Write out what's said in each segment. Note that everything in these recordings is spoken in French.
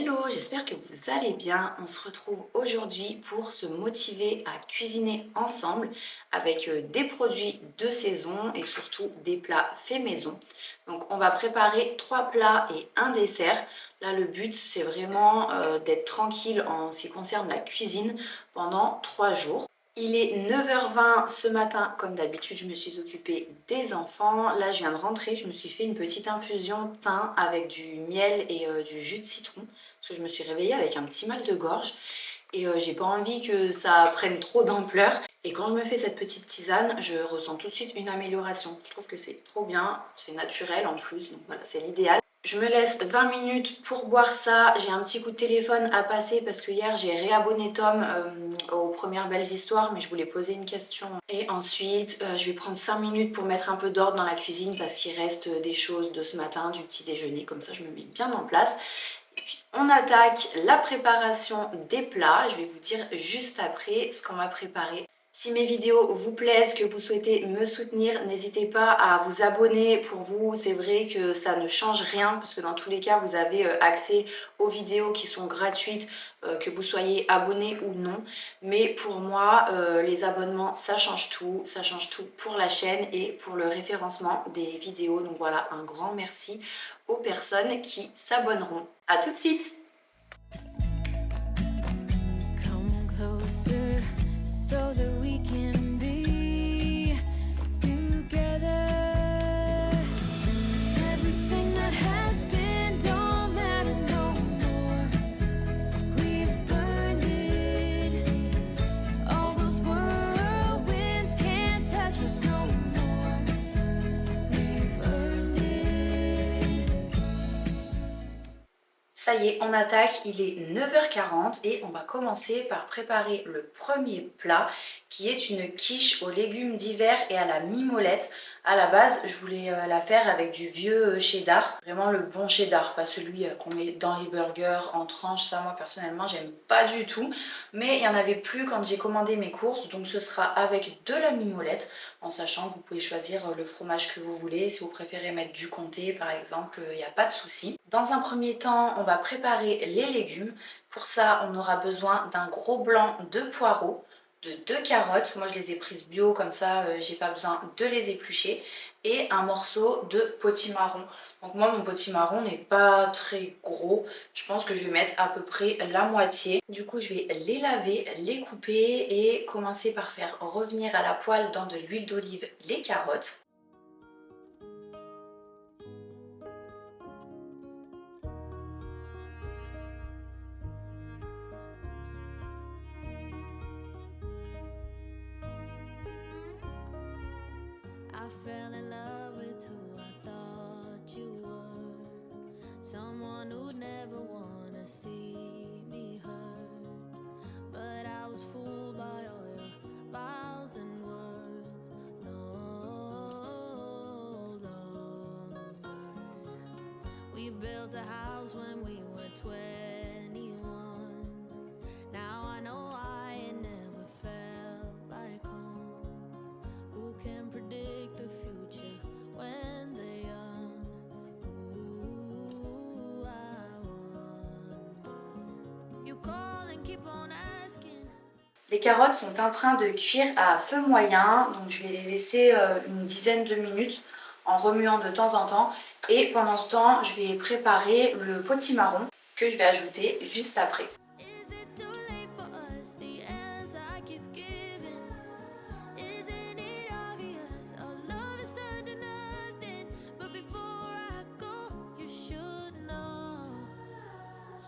Hello, j'espère que vous allez bien. On se retrouve aujourd'hui pour se motiver à cuisiner ensemble avec des produits de saison et surtout des plats faits maison. Donc on va préparer 3 plats et un dessert. Là le but c'est vraiment d'être tranquille en ce qui concerne la cuisine pendant 3 jours. Il est 9h20 ce matin, comme d'habitude, je me suis occupée des enfants. Là, je viens de rentrer, je me suis fait une petite infusion thym avec du miel et du jus de citron. Parce que je me suis réveillée avec un petit mal de gorge et j'ai pas envie que ça prenne trop d'ampleur. Et quand je me fais cette petite tisane, je ressens tout de suite une amélioration. Je trouve que c'est trop bien, c'est naturel en plus, donc voilà, c'est l'idéal. Je me laisse 20 minutes pour boire ça. J'ai un petit coup de téléphone à passer parce que hier j'ai réabonné Tom aux premières belles histoires, mais je voulais poser une question. Et ensuite, je vais prendre 5 minutes pour mettre un peu d'ordre dans la cuisine parce qu'il reste des choses de ce matin, du petit déjeuner. Comme ça, je me mets bien en place. Et puis, on attaque la préparation des plats. Je vais vous dire juste après ce qu'on va préparer. Si mes vidéos vous plaisent, que vous souhaitez me soutenir, n'hésitez pas à vous abonner. Pour vous, c'est vrai que ça ne change rien parce que dans tous les cas, vous avez accès aux vidéos qui sont gratuites, que vous soyez abonné ou non. Mais pour moi, les abonnements, ça change tout. Ça change tout pour la chaîne et pour le référencement des vidéos. Donc voilà, un grand merci aux personnes qui s'abonneront. À tout de suite! Come closer so that we can be together. Everything that has been don't matter no more. We've burned it. All those whirlwinds can't touch us no more. We've earned it. Ça y est, on attaque, il est 9h40 et on va commencer par préparer le premier plat qui est une quiche aux légumes d'hiver et à la mimolette. À la base, je voulais la faire avec du vieux cheddar, vraiment le bon cheddar, pas celui qu'on met dans les burgers en tranches. Ça, moi personnellement, j'aime pas du tout. Mais il n'y en avait plus quand j'ai commandé mes courses, donc ce sera avec de la mimolette, en sachant que vous pouvez choisir le fromage que vous voulez. Si vous préférez mettre du comté par exemple, il n'y a pas de souci. Dans un premier temps, on va préparer les légumes. Pour ça, on aura besoin d'un gros blanc de poireaux, de 2 carottes. Moi, je les ai prises bio, comme ça, j'ai pas besoin de les éplucher. Et un morceau de potimarron. Donc moi, mon potimarron n'est pas très gros. Je pense que je vais mettre à peu près la moitié. Du coup, je vais les laver, les couper et commencer par faire revenir à la poêle dans de l'huile d'olive les carottes. I fell in love with who I thought you were. Someone who'd never wanna see me hurt. But I was fooled by all your vows and words. No longer. We built a house when we were 21. Now I know I ain't never felt like home. Who can predict the future when they're young? Ooh, I wonder. You call and keep on asking. Les carottes sont en train de cuire à feu moyen, donc je vais les laisser une dizaine de minutes en remuant de temps en temps. Et pendant ce temps, je vais préparer le potimarron que je vais ajouter juste après. Is it too late for us? The answer I keep giving. Isn't it obvious? Our love has turned to nothing. But before I go, you should know.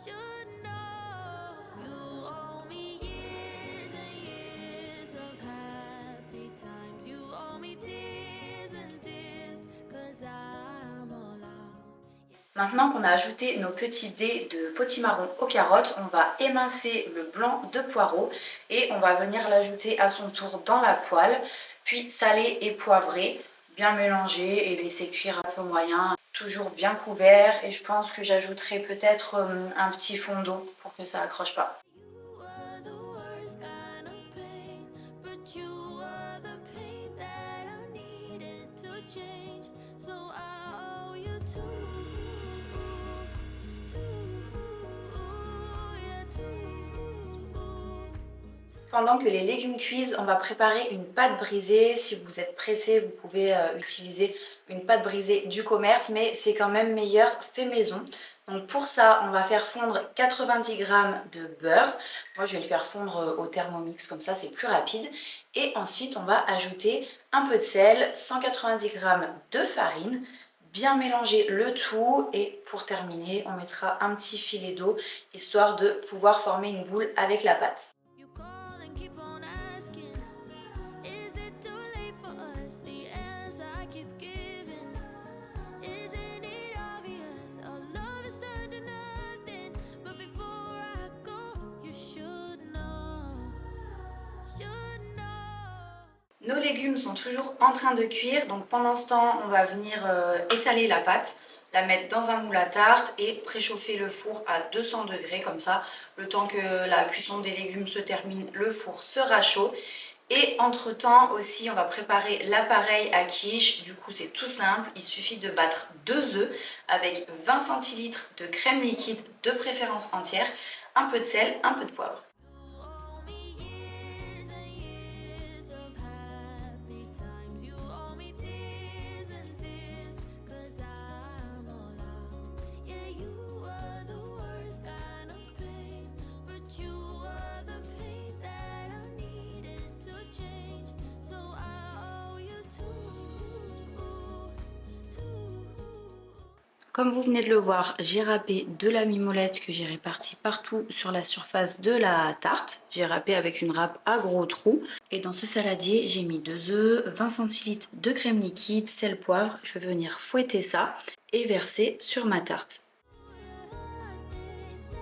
Should know. You owe me years and years of happy times. You owe me tears and tears, 'cause I'm all out. Maintenant qu'on a ajouté nos petits dés de potimarron aux carottes, on va émincer le blanc de poireau et on va venir l'ajouter à son tour dans la poêle, puis saler et poivrer, bien mélanger et laisser cuire à feu moyen, toujours bien couvert. Et je pense que j'ajouterai peut-être un petit fond d'eau pour que ça accroche pas. You were the worst kind of pain, but you were the pain that I needed to change. So I owe you two. Pendant que les légumes cuisent, on va préparer une pâte brisée. Si vous êtes pressé, vous pouvez utiliser une pâte brisée du commerce, mais c'est quand même meilleur fait maison. Donc pour ça, on va faire fondre 90 g de beurre. Moi, je vais le faire fondre au Thermomix, comme ça c'est plus rapide. Et ensuite, on va ajouter un peu de sel, 190 g de farine, bien mélanger le tout. Et pour terminer, on mettra un petit filet d'eau, histoire de pouvoir former une boule avec la pâte. You call and keep on asking, is it too late for us? The answer I keep giving, isn't it obvious? Our love is turned to nothing. But before I go, you should know, should know. Nos légumes sont toujours en train de cuire, donc pendant ce temps, on va venir étaler la pâte, la mettre dans un moule à tarte et préchauffer le four à 200 degrés, comme ça, le temps que la cuisson des légumes se termine, le four sera chaud. Et entre temps aussi, on va préparer l'appareil à quiche. Du coup, c'est tout simple, il suffit de battre 2 œufs avec 20 centilitres de crème liquide, de préférence entière, un peu de sel, un peu de poivre. You owe me years and years of happy times. You owe me tears and tears, 'cause I'm all out. Yeah, you were the worst kind of pain, but you were the pain that I needed to change. So I owe you too. Comme vous venez de le voir, j'ai râpé de la mimolette que j'ai répartie partout sur la surface de la tarte. J'ai râpé avec une râpe à gros trous. Et dans ce saladier, j'ai mis 2 œufs, 20 centilitres de crème liquide, sel, poivre. Je vais venir fouetter ça et verser sur ma tarte. They say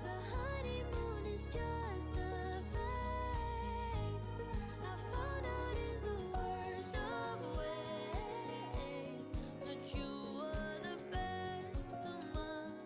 the honeymoon is just a phase. I found out in the worst of ways, but you were the best of mine.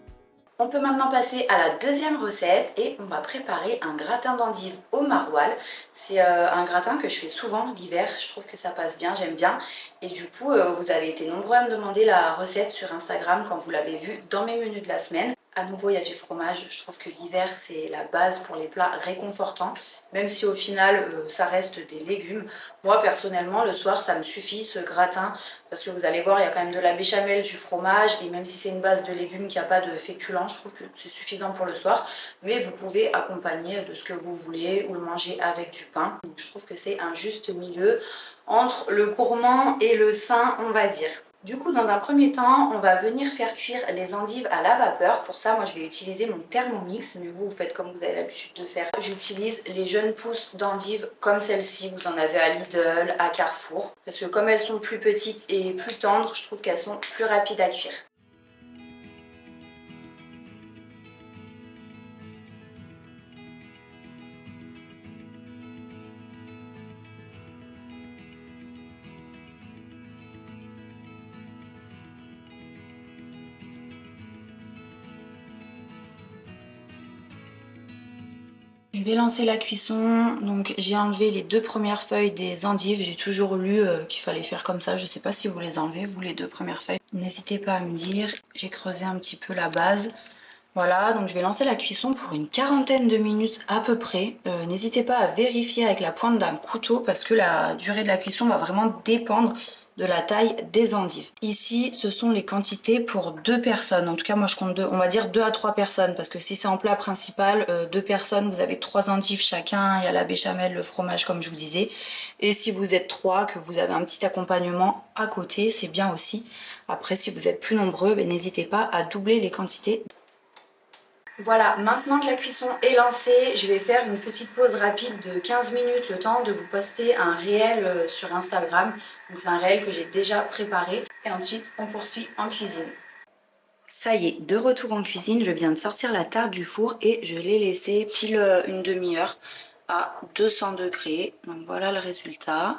On peut maintenant passer à la deuxième recette et on va préparer un gratin d'endives au maroilles. C'est un gratin que je fais souvent l'hiver, je trouve que ça passe bien, j'aime bien. Et du coup, vous avez été nombreux à me demander la recette sur Instagram quand vous l'avez vue dans mes menus de la semaine. À nouveau, il y a du fromage, je trouve que l'hiver c'est la base pour les plats réconfortants. Même si au final ça reste des légumes. Moi personnellement le soir ça me suffit ce gratin parce que vous allez voir il y a quand même de la béchamel, du fromage et même si c'est une base de légumes qui n'a pas de féculents, je trouve que c'est suffisant pour le soir. Mais vous pouvez accompagner de ce que vous voulez ou le manger avec du pain. Donc, je trouve que c'est un juste milieu entre le gourmand et le sain on va dire. Du coup, dans un premier temps, on va venir faire cuire les endives à la vapeur. Pour ça, moi, je vais utiliser mon Thermomix, mais vous faites comme vous avez l'habitude de faire. J'utilise les jeunes pousses d'endives comme celle-ci. Vous en avez à Lidl, à Carrefour. Parce que comme elles sont plus petites et plus tendres, je trouve qu'elles sont plus rapides à cuire. Je vais lancer la cuisson, donc j'ai enlevé les 2 premières feuilles des endives, j'ai toujours lu qu'il fallait faire comme ça, je sais pas si vous les enlevez, vous les 2 premières feuilles. N'hésitez pas à me dire, j'ai creusé un petit peu la base. Voilà, donc je vais lancer la cuisson pour une quarantaine de minutes à peu près. N'hésitez pas à vérifier avec la pointe d'un couteau parce que la durée de la cuisson va vraiment dépendre de la taille des endives. Ici, ce sont les quantités pour 2 personnes. En tout cas, moi je compte 2, on va dire 2 à 3 personnes parce que si c'est en plat principal, 2 personnes, vous avez 3 endives chacun. Il y a la béchamel, le fromage comme je vous disais. Et si vous êtes 3, que vous avez un petit accompagnement à côté, c'est bien aussi. Après, si vous êtes plus nombreux, n'hésitez pas à doubler les quantités. Voilà, maintenant que la cuisson est lancée, je vais faire une petite pause rapide de 15 minutes, le temps de vous poster un réel sur Instagram. Donc c'est un réel que j'ai déjà préparé. Et ensuite, on poursuit en cuisine. Ça y est, de retour en cuisine, je viens de sortir la tarte du four et je l'ai laissée pile une demi-heure à 200 degrés. Donc voilà le résultat.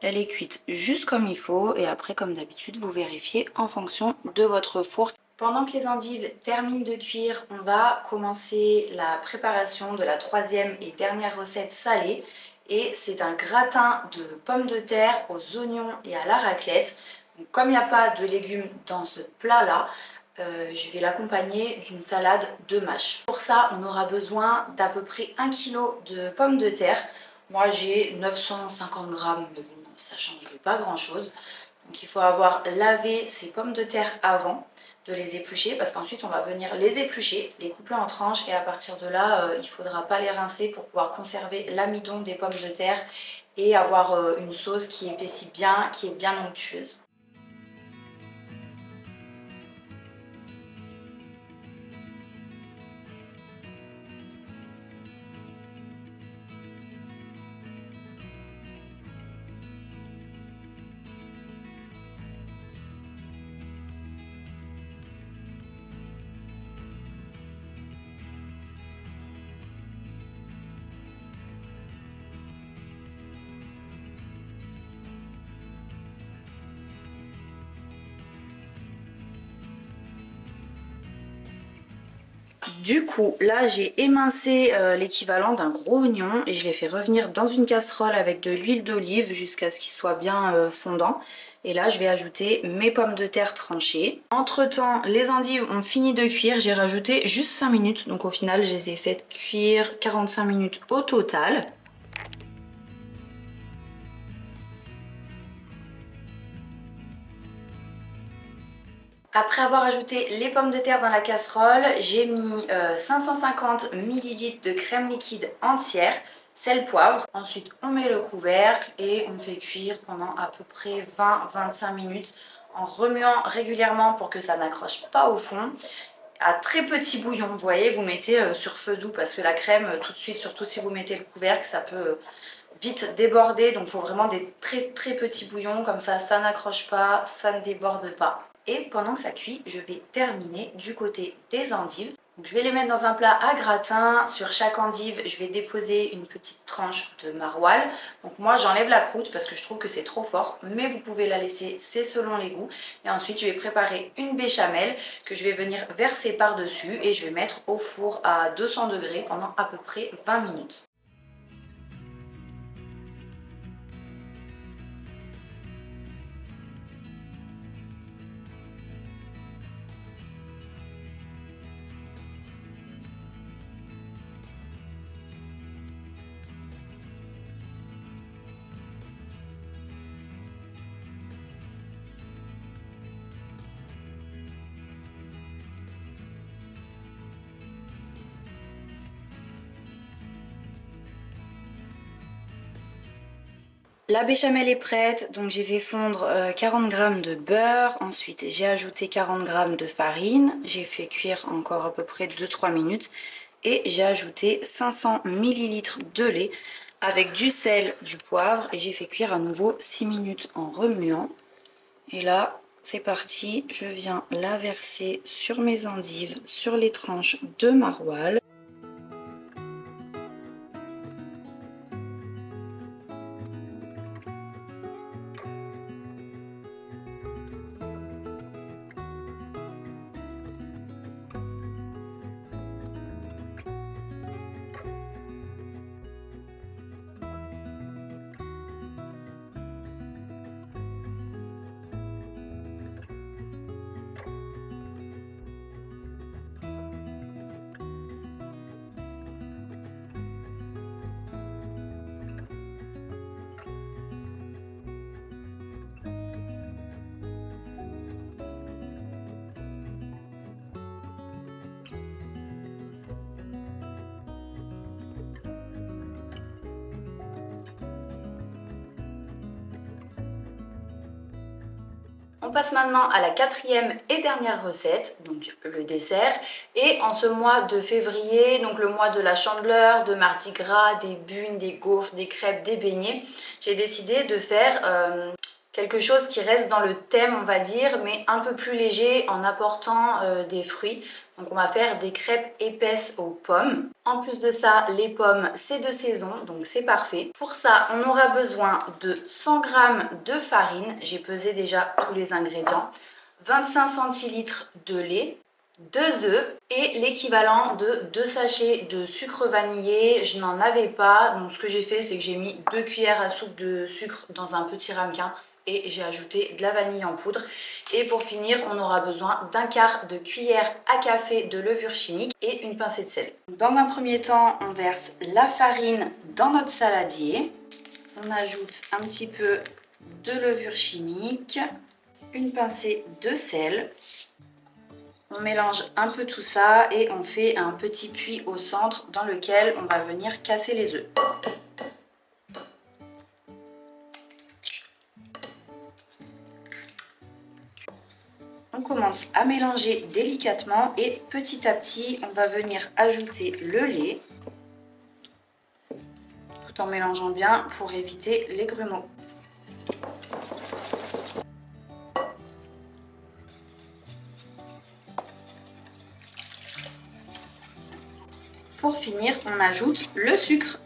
Elle est cuite juste comme il faut et après, comme d'habitude, vous vérifiez en fonction de votre four. Pendant que les endives terminent de cuire, on va commencer la préparation de la 3e et dernière recette salée. Et c'est un gratin de pommes de terre aux oignons et à la raclette. Donc, comme il n'y a pas de légumes dans ce plat-là, je vais l'accompagner d'une salade de mâche. Pour ça, on aura besoin d'à peu près 1 kg de pommes de terre. Moi, j'ai 950 grammes, mais bon, ça ne change pas grand-chose. Donc il faut avoir lavé ces pommes de terre avant de les éplucher parce qu'ensuite on va venir les éplucher, les couper en tranches et à partir de là, il ne faudra pas les rincer pour pouvoir conserver l'amidon des pommes de terre et avoir une sauce qui épaissit bien, qui est bien onctueuse. Du coup, là j'ai émincé l'équivalent d'un gros oignon et je l'ai fait revenir dans une casserole avec de l'huile d'olive jusqu'à ce qu'il soit bien fondant. Et là je vais ajouter mes pommes de terre tranchées. Entre temps, les endives ont fini de cuire, j'ai rajouté juste 5 minutes. Donc au final, je les ai fait cuire 45 minutes au total. Après avoir ajouté les pommes de terre dans la casserole, j'ai mis 550 ml de crème liquide entière, sel, poivre. Ensuite, on met le couvercle et on fait cuire pendant à peu près 20-25 minutes en remuant régulièrement pour que ça n'accroche pas au fond. À très petit bouillon, vous voyez, vous mettez sur feu doux parce que la crème, tout de suite, surtout si vous mettez le couvercle, ça peut vite déborder. Donc il faut vraiment des très petits bouillons, comme ça n'accroche pas, ça ne déborde pas. Et pendant que ça cuit, je vais terminer du côté des endives. Donc, je vais les mettre dans un plat à gratin. Sur chaque endive, je vais déposer une petite tranche de maroilles. Donc moi, j'enlève la croûte parce que je trouve que c'est trop fort. Mais vous pouvez la laisser, c'est selon les goûts. Et ensuite, je vais préparer une béchamel que je vais venir verser par-dessus. Et je vais mettre au four à 200 degrés pendant à peu près 20 minutes. La béchamel est prête, donc j'ai fait fondre 40 g de beurre, ensuite j'ai ajouté 40 g de farine, j'ai fait cuire encore à peu près 2-3 minutes et j'ai ajouté 500 ml de lait avec du sel, du poivre et j'ai fait cuire à nouveau 6 minutes en remuant. Et là c'est parti, je viens la verser sur mes endives, sur les tranches de maroilles. On passe maintenant à la quatrième et dernière recette, donc le dessert. Et en ce mois de février, donc le mois de la Chandeleur, de Mardi Gras, des bunes, des gaufres, des crêpes, des beignets, j'ai décidé de faire quelque chose qui reste dans le thème, on va dire, mais un peu plus léger en apportant des fruits. Donc on va faire des crêpes épaisses aux pommes. En plus de ça, les pommes, c'est de saison, donc c'est parfait. Pour ça, on aura besoin de 100 g de farine. J'ai pesé déjà tous les ingrédients. 25 centilitres de lait, 2 œufs et l'équivalent de 2 sachets de sucre vanillé. Je n'en avais pas, donc ce que j'ai fait, c'est que j'ai mis 2 cuillères à soupe de sucre dans un petit ramequin. et j'ai ajouté de la vanille en poudre. Et pour finir, on aura besoin d'un quart de cuillère à café de levure chimique et une pincée de sel. Dans un premier temps, on verse la farine dans notre saladier. On ajoute un petit peu de levure chimique, une pincée de sel. On mélange un peu tout ça et on fait un petit puits au centre dans lequel on va venir casser les œufs. On commence à mélanger délicatement et petit à petit, on va venir ajouter le lait tout en mélangeant bien pour éviter les grumeaux. Pour finir, on ajoute le sucre.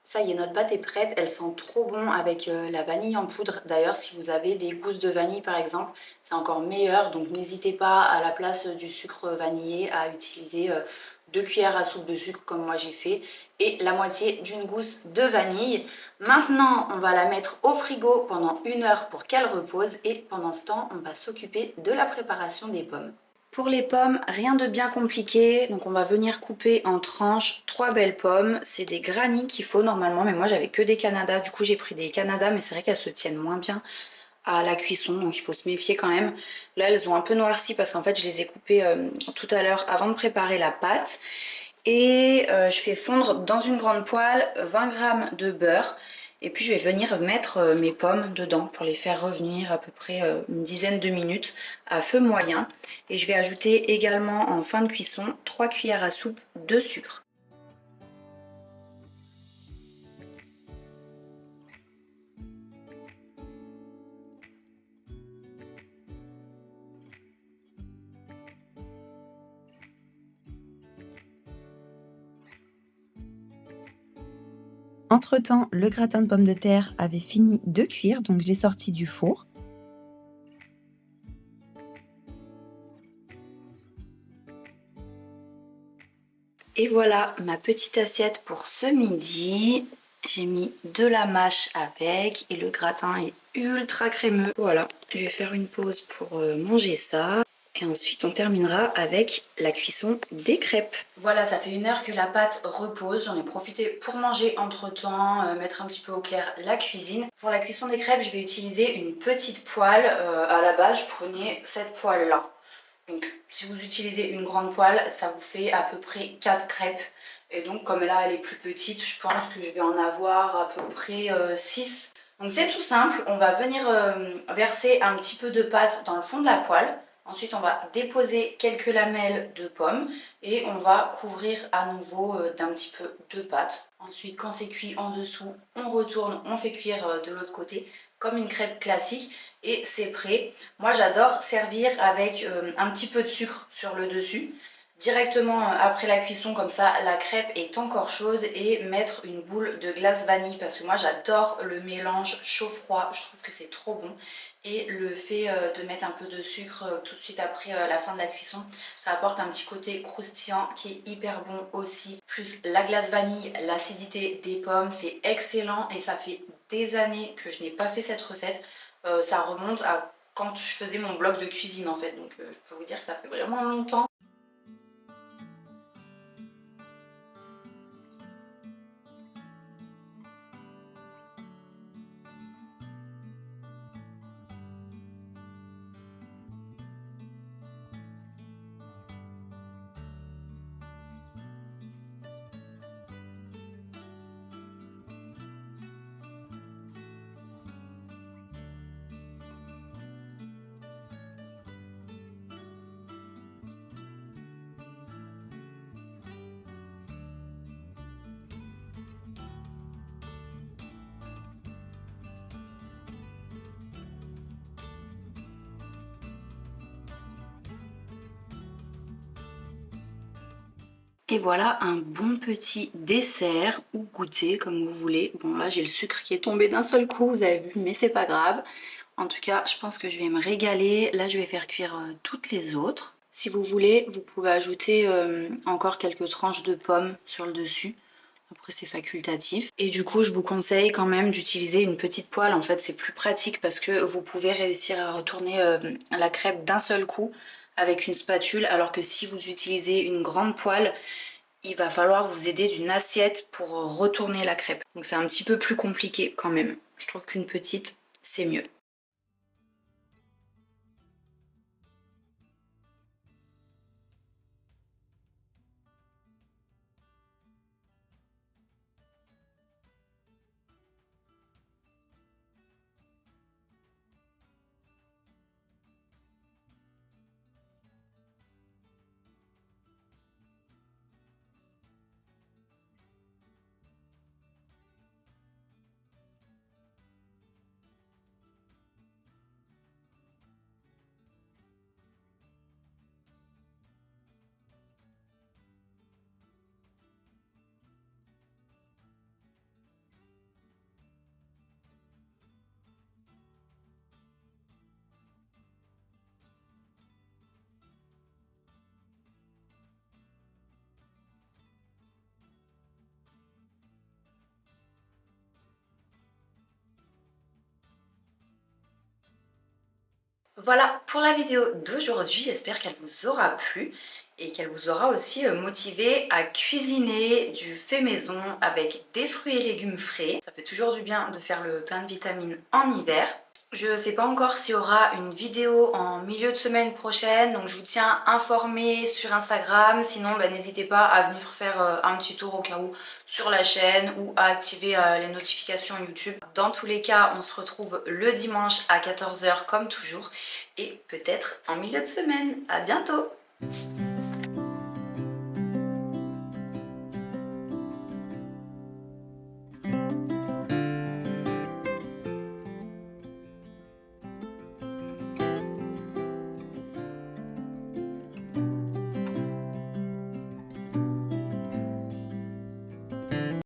Ça y est, notre pâte est prête, elle sent trop bon avec la vanille en poudre. D'ailleurs, si vous avez des gousses de vanille par exemple, c'est encore meilleur. Donc n'hésitez pas à la place du sucre vanillé à utiliser 2 cuillères à soupe de sucre comme moi j'ai fait et la moitié d'une gousse de vanille. Maintenant, on va la mettre au frigo pendant 1 heure pour qu'elle repose et pendant ce temps, on va s'occuper de la préparation des pommes. Pour les pommes, rien de bien compliqué, donc on va venir couper en tranches 3 belles pommes. C'est des granny qu'il faut normalement, mais moi j'avais que des Canada, du coup j'ai pris des Canada, mais c'est vrai qu'elles se tiennent moins bien à la cuisson, donc il faut se méfier quand même. Là elles ont un peu noirci parce qu'en fait je les ai coupées tout à l'heure avant de préparer la pâte. Et je fais fondre dans une grande poêle 20 g de beurre. Et puis je vais venir mettre mes pommes dedans pour les faire revenir à peu près une dizaine de minutes à feu moyen. Et je vais ajouter également en fin de cuisson 3 cuillères à soupe de sucre. Entre-temps, le gratin de pommes de terre avait fini de cuire, donc je l'ai sorti du four. Et voilà ma petite assiette pour ce midi. J'ai mis de la mâche avec et le gratin est ultra crémeux. Voilà, je vais faire une pause pour manger ça. Et ensuite on terminera avec la cuisson des crêpes. Voilà, ça fait 1 heure que la pâte repose. J'en ai profité pour manger entre temps, mettre un petit peu au clair la cuisine. Pour la cuisson des crêpes, je vais utiliser une petite poêle. À la base, je prenais cette poêle là. Donc si vous utilisez une grande poêle, ça vous fait à peu près 4 crêpes. Et donc comme là elle est plus petite, je pense que je vais en avoir à peu près 6. Donc c'est tout simple, on va venir verser un petit peu de pâte dans le fond de la poêle. Ensuite on va déposer quelques lamelles de pommes et on va couvrir à nouveau d'un petit peu de pâte. Ensuite quand c'est cuit en dessous, on retourne, on fait cuire de l'autre côté comme une crêpe classique. Et c'est prêt. Moi j'adore servir avec un petit peu de sucre sur le dessus. Directement après la cuisson, comme ça la crêpe est encore chaude, et mettre une boule de glace vanille parce que moi j'adore le mélange chaud-froid, je trouve que c'est trop bon. Et le fait de mettre un peu de sucre tout de suite après la fin de la cuisson, ça apporte un petit côté croustillant qui est hyper bon aussi. Plus la glace vanille, l'acidité des pommes, c'est excellent et ça fait des années que je n'ai pas fait cette recette. Ça remonte à quand je faisais mon blog de cuisine en fait, donc je peux vous dire que ça fait vraiment longtemps. Et voilà un bon petit dessert ou goûter comme vous voulez. Bon là j'ai le sucre qui est tombé d'un seul coup, vous avez vu, mais c'est pas grave. En tout cas je pense que je vais me régaler. Là je vais faire cuire toutes les autres. Si vous voulez, vous pouvez ajouter encore quelques tranches de pommes sur le dessus. Après c'est facultatif. Et du coup je vous conseille quand même d'utiliser une petite poêle. En fait c'est plus pratique parce que vous pouvez réussir à retourner la crêpe d'un seul coup avec une spatule, alors que si vous utilisez une grande poêle, il va falloir vous aider d'une assiette pour retourner la crêpe. Donc c'est un petit peu plus compliqué quand même. Je trouve qu'une petite c'est mieux. Voilà pour la vidéo d'aujourd'hui, j'espère qu'elle vous aura plu et qu'elle vous aura aussi motivé à cuisiner du fait maison avec des fruits et légumes frais. Ça fait toujours du bien de faire le plein de vitamines en hiver. Je ne sais pas encore s'il y aura une vidéo en milieu de semaine prochaine, donc je vous tiens informé sur Instagram. Sinon, n'hésitez pas à venir faire un petit tour au cas où sur la chaîne ou à activer les notifications YouTube. Dans tous les cas, on se retrouve le dimanche à 14 h comme toujours et peut-être en milieu de semaine. À bientôt!